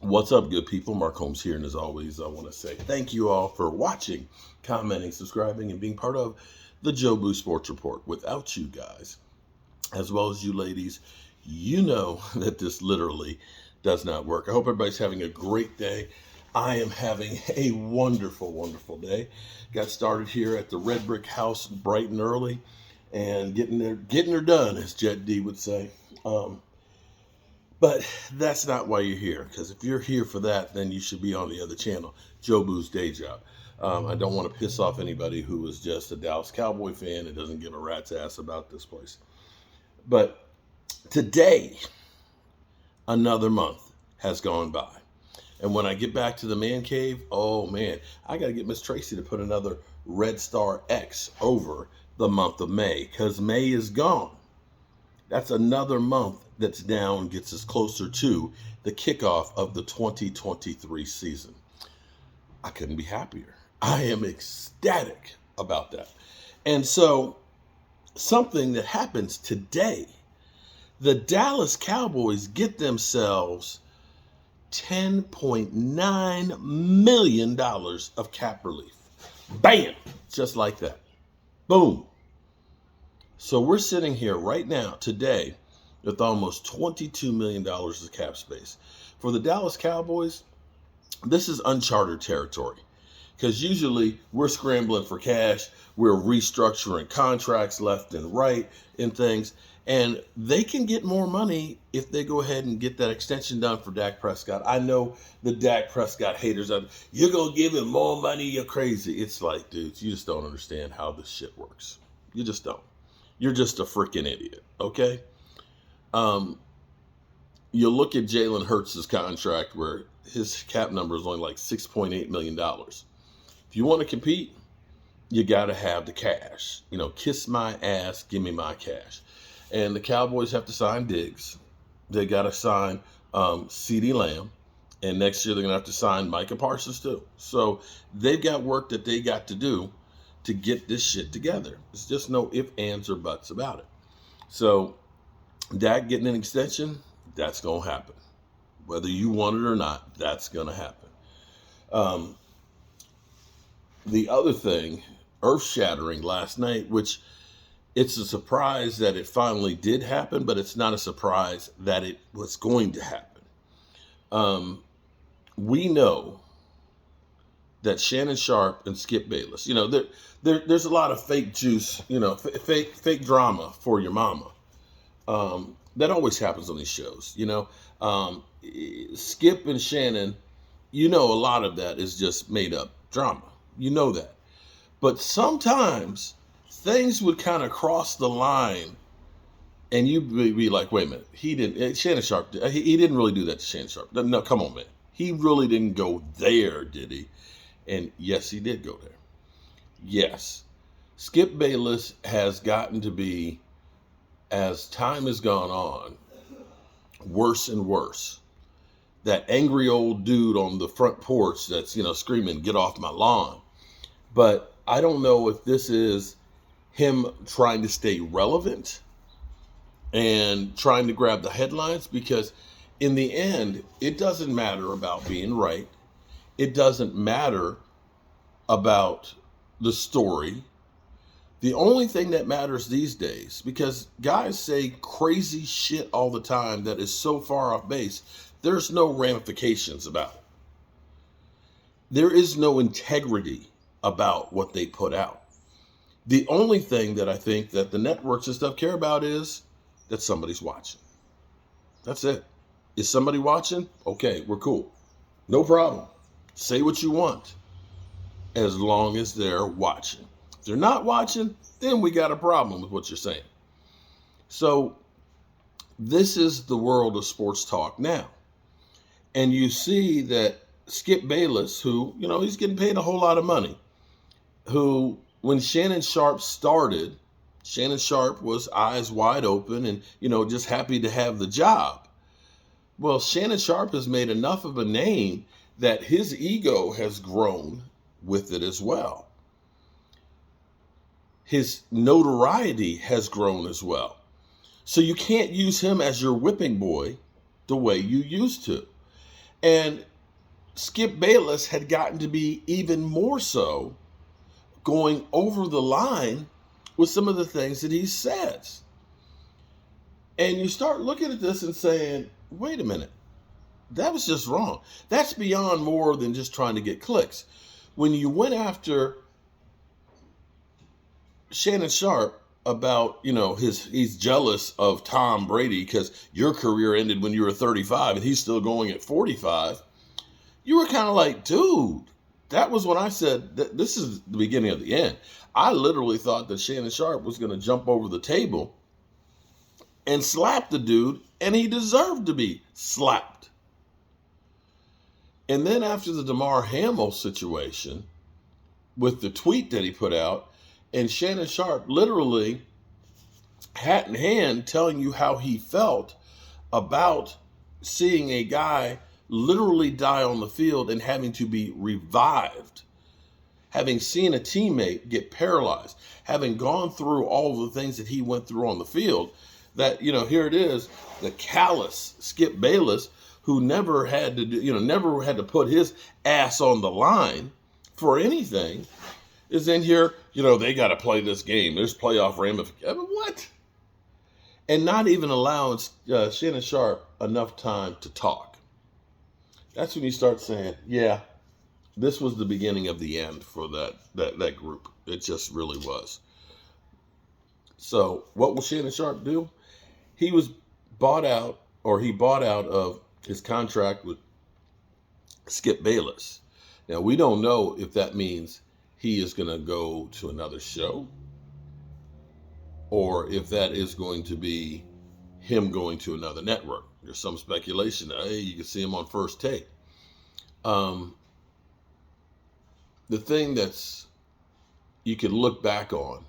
What's up, good people? Mark Holmes here, and as always, I want to say thank you all for watching, commenting, subscribing, and being part of the Joe Boo Sports Report. Without you guys, as well as you ladies, you know that this literally does not work. I hope everybody's having a great day. I am having a wonderful, wonderful day. Got started here at the Red Brick House bright and early, and getting her done, as Jet D would say. But that's not why you're here, because if you're here for that, then you should be on the other channel, Joe Boo's Day Job. I don't want to piss off anybody who is just a Dallas Cowboy fan and doesn't give a rat's ass about this place. But today, another month has gone by. And when I get back to the man cave, oh man, I got to get Miss Tracy to put another red star X over the month of May, because May is gone. That's another month that's down, gets us closer to the kickoff of the 2023 season. I couldn't be happier. I am ecstatic about that. And so, something that happens today, the Dallas Cowboys get themselves $10.9 million of cap relief. Bam! Just like that. Boom. So we're sitting here right now, today, with almost $22 million of cap space. For the Dallas Cowboys, this is uncharted territory, because usually we're scrambling for cash, we're restructuring contracts left and right and things, and they can get more money if they go ahead and get that extension done for Dak Prescott. I know the Dak Prescott haters are, you're going to give him more money, you're crazy. It's like, dudes, you just don't understand how this shit works. You just don't. You're just a freaking idiot, okay? You look at Jalen Hurts' contract where his cap number is only like $6.8 million. If you want to compete, you got to have the cash. You know, kiss my ass, give me my cash. And the Cowboys have to sign Diggs. They got to sign CeeDee Lamb. And next year they're going to have to sign Micah Parsons too. So they've got work that they got to do to get this shit together. It's just no ifs, ands, or buts about it. So Dak getting an extension, that's going to happen. Whether you want it or not, that's going to happen. The other thing, earth-shattering last night, which it's a surprise that it finally did happen, but it's not a surprise that it was going to happen. We know that Shannon Sharpe and Skip Bayless, you know, there's a lot of fake juice, you know, fake drama for your mama. That always happens on these shows, you know. Skip and Shannon, you know, a lot of that is just made up drama. You know that. But sometimes things would kind of cross the line and you'd be like, wait a minute, Shannon Sharpe, he didn't really do that to Shannon Sharpe. No, come on, man. He really didn't go there, did he? And yes, he did go there. Yes. Skip Bayless has gotten to be, as time has gone on, worse and worse. That angry old dude on the front porch that's, you know, screaming, get off my lawn. But I don't know if this is him trying to stay relevant and trying to grab the headlines, because in the end, it doesn't matter about being right. It doesn't matter about the story. The only thing that matters these days, because guys say crazy shit all the time that is so far off base, there's no ramifications about it. There is no integrity about what they put out. The only thing that I think that the networks and stuff care about is that somebody's watching. That's it. Is somebody watching? Okay, we're cool. No problem. Say what you want, as long as they're watching. If they're not watching, then we got a problem with what you're saying. So this is the world of sports talk now. And you see that Skip Bayless, who, you know, he's getting paid a whole lot of money, who, when Shannon Sharpe started, Shannon Sharpe was eyes wide open and, you know, just happy to have the job. Well, Shannon Sharpe has made enough of a name that his ego has grown with it as well. His notoriety has grown as well. So you can't use him as your whipping boy the way you used to. And Skip Bayless had gotten to be even more so, going over the line with some of the things that he says. And you start looking at this and saying, wait a minute, that was just wrong. That's beyond more than just trying to get clicks. When you went after Shannon Sharp about, he's jealous of Tom Brady because your career ended when you were 35 and he's still going at 45, you were kind of like, dude, that was when I said that this is the beginning of the end. I literally thought that Shannon Sharp was going to jump over the table and slap the dude, and he deserved to be slapped. And then after the Damar Hamlin situation, with the tweet that he put out, and Shannon Sharp literally, hat in hand, telling you how he felt about seeing a guy literally die on the field and having to be revived, having seen a teammate get paralyzed, having gone through all the things that he went through on the field, that, here it is, the callous Skip Bayless, who never had to do, never had to put his ass on the line for anything, is in here, they got to play this game. There's playoff ramifications. What? And not even allowing Shannon Sharp enough time to talk. That's when you start saying, yeah, this was the beginning of the end for that group. It just really was. So what will Shannon Sharp do? He bought out of his contract with Skip Bayless. Now, we don't know if that means he is going to go to another show or if that is going to be him going to another network. There's some speculation that, hey, you can see him on First Take. The thing that's you can look back on,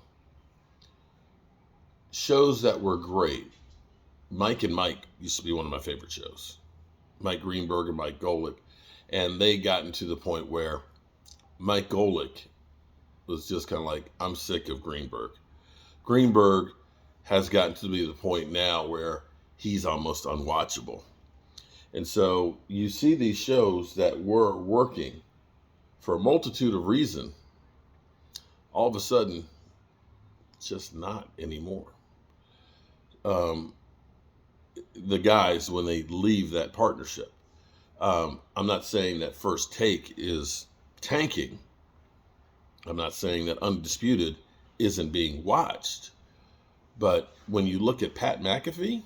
shows that were great. Mike and Mike used to be one of my favorite shows. Mike Greenberg and Mike Golick. And they gotten to the point where Mike Golick was just kind of like, I'm sick of Greenberg. Greenberg has gotten to be the point now where he's almost unwatchable. And so you see these shows that were working for a multitude of reasons, all of a sudden, just not anymore. The guys, when they leave that partnership, I'm not saying that First Take is tanking. I'm not saying that Undisputed isn't being watched. But when you look at Pat McAfee,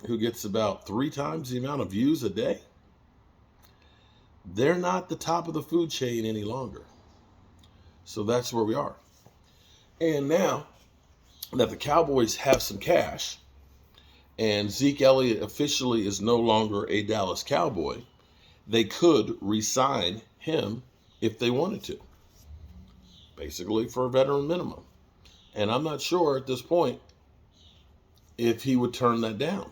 who gets about 3 times the amount of views a day, they're not the top of the food chain any longer. So that's where we are. And now that the Cowboys have some cash and Zeke Elliott officially is no longer a Dallas Cowboy, they could re-sign him if they wanted to, basically for a veteran minimum. And I'm not sure at this point if he would turn that down.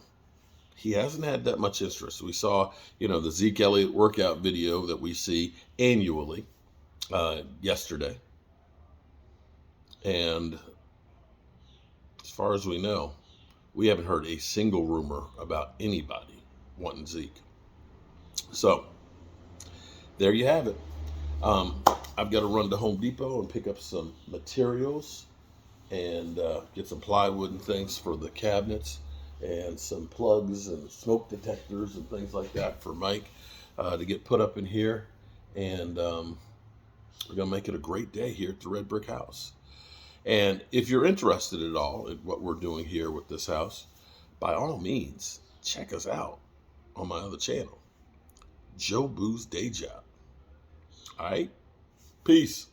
He hasn't had that much interest. We saw, the Zeke Elliott workout video that we see annually yesterday. And as far as we know, we haven't heard a single rumor about anybody wanting Zeke. So there you have it. I've got to run to Home Depot and pick up some materials and get some plywood and things for the cabinets and some plugs and smoke detectors and things like that for Mike to get put up in here. And we're going to make it a great day here at the Red Brick House. And if you're interested at all in what we're doing here with this house, by all means, check us out on my other channel, Joe Boo's Day Job. All right? Peace.